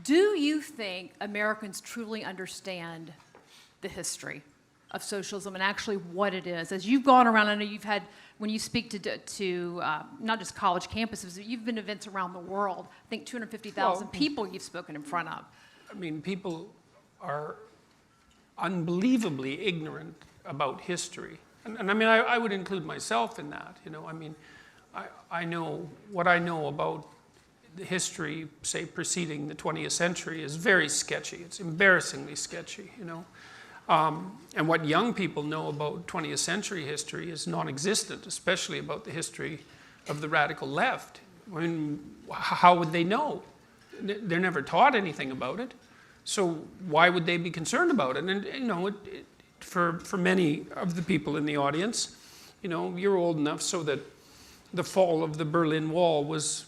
Do you think Americans truly understand the history of socialism and actually what it is? As you've gone around, I know you've had, when you speak to not just college campuses, you've been to events around the world. I think 250,000 people you've spoken in front of. I mean, people are unbelievably ignorant about history. And I mean, I would include myself in that, you know. I mean, I know what I know about the history, say, preceding the 20th century is very sketchy. It's embarrassingly sketchy, you know. And what young people know about 20th century history is non-existent, especially about the history of the radical left. I mean, how would they know? They're never taught anything about it. So why would they be concerned about it? And, you know, for many of the people in the audience, you know, you're old enough so that the fall of the Berlin Wall was,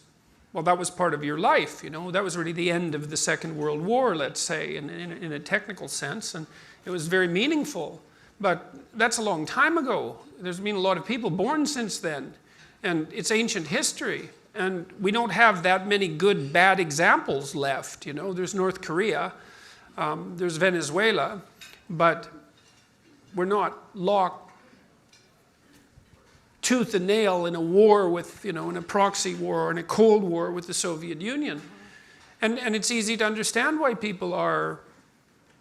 well, that was part of your life, you know. That was really the end of the Second World War, let's say, in a technical sense. And it was very meaningful. But that's a long time ago. There's been a lot of people born since then. And it's ancient history. And we don't have that many good, bad examples left, you know. There's North Korea, there's Venezuela, but we're not locked tooth and nail in a war with, you know, in a proxy war or in a Cold War with the Soviet Union. And it's easy to understand why people are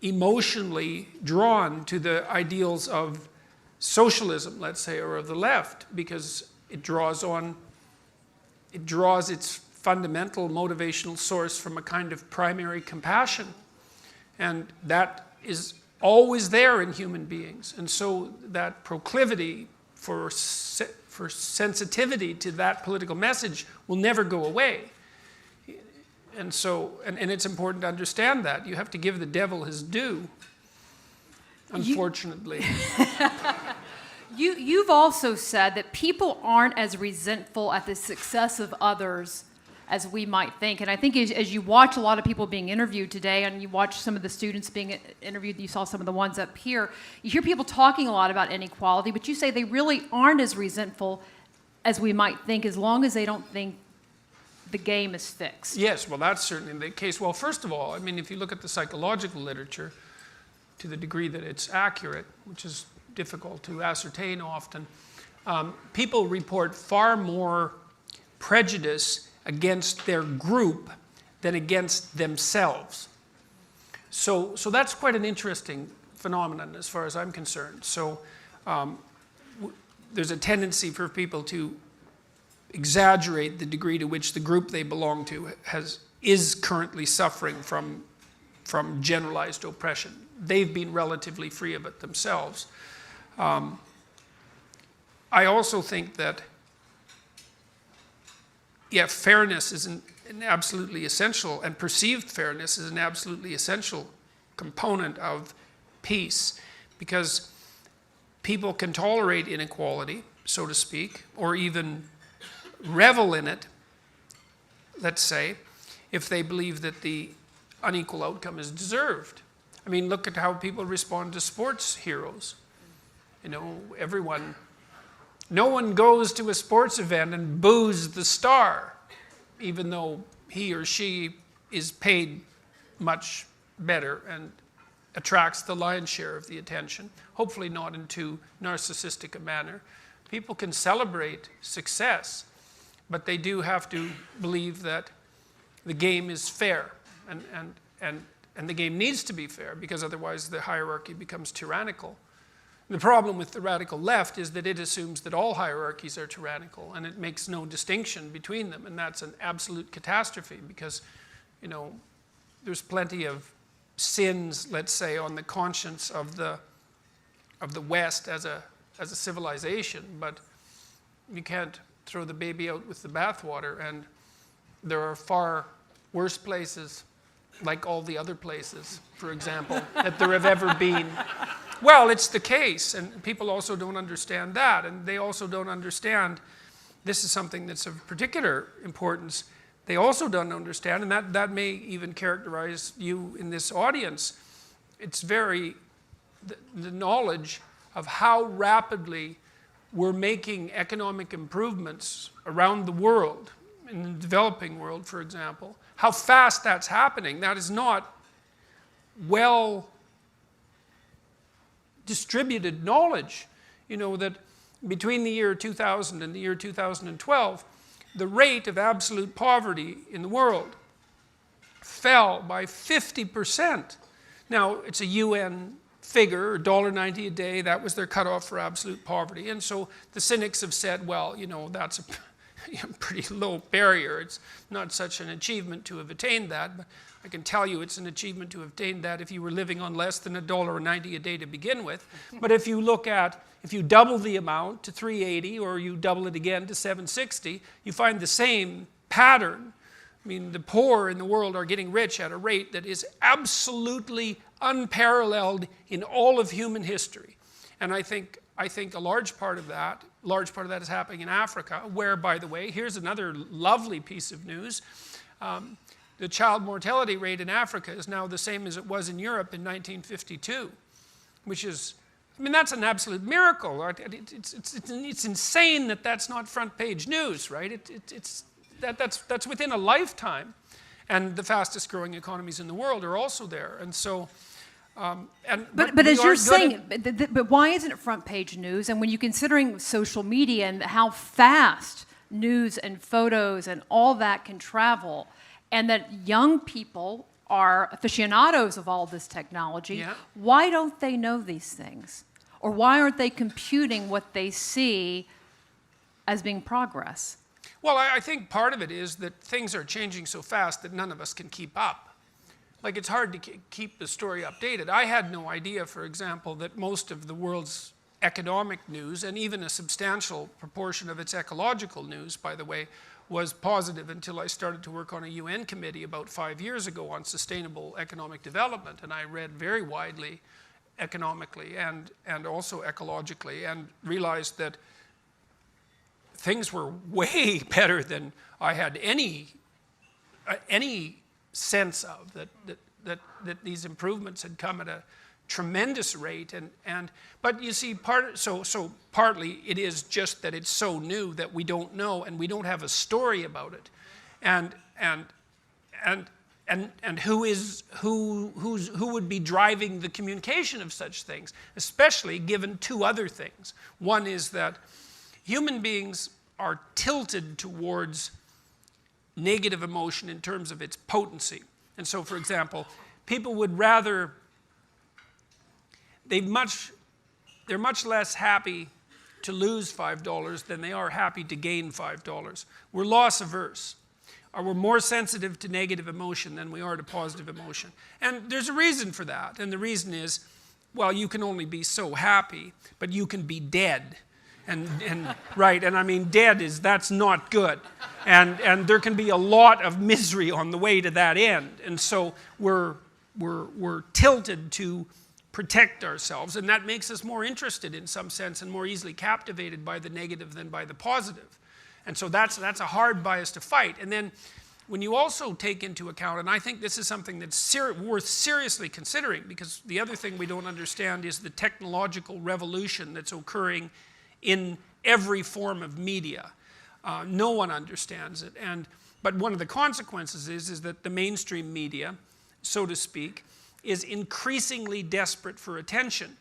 emotionally drawn to the ideals of socialism, let's say, or of the left, because it draws its fundamental motivational source from a kind of primary compassion. And that is always there in human beings. And so that proclivity for sensitivity to that political message will never go away. And so, and it's important to understand that. You have to give the devil his due, unfortunately. You've also said that people aren't as resentful at the success of others as we might think. And I think as you watch a lot of people being interviewed today, and you watch some of the students being interviewed, you saw some of the ones up here, you hear people talking a lot about inequality, but you say they really aren't as resentful as we might think, as long as they don't think the game is fixed. Yes, well, that's certainly the case. Well, first of all, I mean, if you look at the psychological literature, to the degree that it's accurate, which is difficult to ascertain often, people report far more prejudice against their group than against themselves. So that's quite an interesting phenomenon as far as I'm concerned. So there's a tendency for people to exaggerate the degree to which the group they belong to is currently suffering from generalized oppression. They've been relatively free of it themselves. I also think that, yeah, fairness is an absolutely essential, and perceived fairness is an absolutely essential component of peace, because people can tolerate inequality, so to speak, or even revel in it, let's say, if they believe that the unequal outcome is deserved. I mean, look at how people respond to sports heroes. You know, no one goes to a sports event and boos the star, even though he or she is paid much better and attracts the lion's share of the attention, hopefully not in too narcissistic a manner. People can celebrate success, but they do have to believe that the game is fair, and the game needs to be fair, because otherwise the hierarchy becomes tyrannical. The problem with the radical left is that it assumes that all hierarchies are tyrannical, and it makes no distinction between them, and that's an absolute catastrophe, because, you know, there's plenty of sins, let's say, on the conscience of the West as a civilization, but you can't throw the baby out with the bathwater, and there are far worse places, like all the other places, for example, that there have ever been. Well, it's the case, and people also don't understand that, and they also don't understand, this is something that's of particular importance, they also don't understand, and that may even characterize you in this audience. It's the knowledge of how rapidly we're making economic improvements around the world, in the developing world, for example, how fast that's happening. That is not well distributed knowledge. You know, that between the year 2000 and the year 2012, the rate of absolute poverty in the world fell by 50%. Now, it's a UN figure, $1.90 a day, that was their cutoff for absolute poverty. And so the cynics have said, well, you know, that's a pretty low barrier. It's not such an achievement to have attained that, but I can tell you it's an achievement to have attained that if you were living on less than $1.90 a day to begin with. But if you look at, if you double the amount to 380 or you double it again to 760, you find the same pattern. I mean, the poor in the world are getting rich at a rate that is absolutely unparalleled in all of human history. And I think a large part of that is happening in Africa, where, by the way, here's another lovely piece of news. The child mortality rate in Africa is now the same as it was in Europe in 1952, which is, I mean, that's an absolute miracle. It's insane that that's not front page news, right? That's within a lifetime. And the fastest growing economies in the world are also there. And so, but as you're saying, but why isn't it front page news? And when you're considering social media and how fast news and photos and all that can travel, and that young people are aficionados of all this technology, yeah. Why don't they know these things? Or why aren't they computing what they see as being progress? Well, I think part of it is that things are changing so fast that none of us can keep up. Like, it's hard to keep the story updated. I had no idea, for example, that most of the world's economic news, and even a substantial proportion of its ecological news, by the way, was positive until I started to work on a UN committee about 5 years ago on sustainable economic development, and I read very widely economically and also ecologically, and realized that things were way better than I had any sense of, that these improvements had come at a tremendous rate, but you see, partly it is just that it's so new that we don't know and we don't have a story about it, and who would be driving the communication of such things, especially given two other things. One is that human beings are tilted towards negative emotion in terms of its potency. And so, for example, people would rather, they're much less happy to lose $5 than they are happy to gain $5. We're loss averse, or we're more sensitive to negative emotion than we are to positive emotion. And there's a reason for that, and the reason is, well, you can only be so happy, but you can be dead. Right, and I mean, dead that's not good. And there can be a lot of misery on the way to that end. And so we're tilted to protect ourselves, and that makes us more interested in some sense and more easily captivated by the negative than by the positive. And so that's a hard bias to fight. And then when you also take into account, and I think this is something that's worth seriously considering, because the other thing we don't understand is the technological revolution that's occurring in every form of media. No one understands it. But one of the consequences is that the mainstream media, so to speak, is increasingly desperate for attention.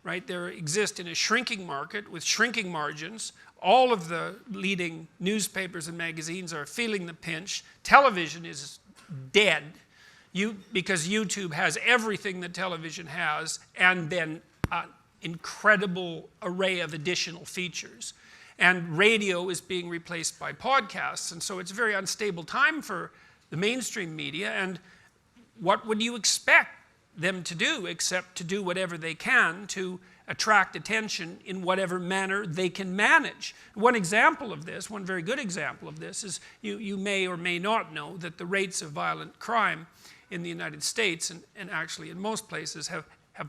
Right? They exist in a shrinking market with shrinking margins. All of the leading newspapers and magazines are feeling the pinch. Television is dead because YouTube has everything that television has, and then incredible array of additional features. And radio is being replaced by podcasts, and so it's a very unstable time for the mainstream media. And what would you expect them to do except to do whatever they can to attract attention in whatever manner they can manage? One example of this, one very good example of this, is you may or may not know that the rates of violent crime in the United States, and actually in most places, have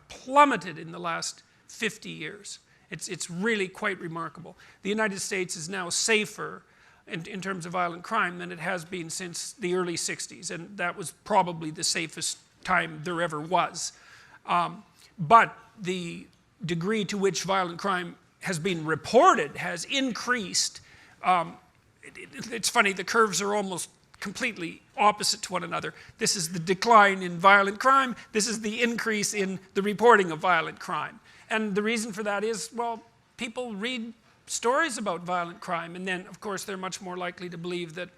plummeted in the last 50 years. It's really quite remarkable. The United States is now safer in terms of violent crime than it has been since the early 60s, and that was probably the safest time there ever was. But the degree to which violent crime has been reported has increased. It's funny, the curves are almost completely opposite to one another. This is the decline in violent crime. This is the increase in the reporting of violent crime. And the reason for that is, well, people read stories about violent crime, and then, of course, they're much more likely to believe that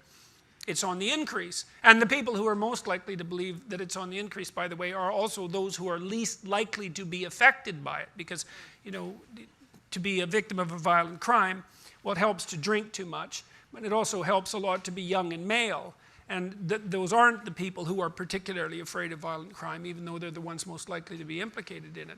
it's on the increase. And the people who are most likely to believe that it's on the increase, by the way, are also those who are least likely to be affected by it. Because, you know, to be a victim of a violent crime, well, it helps to drink too much, but it also helps a lot to be young and male. And those aren't the people who are particularly afraid of violent crime, even though they're the ones most likely to be implicated in it.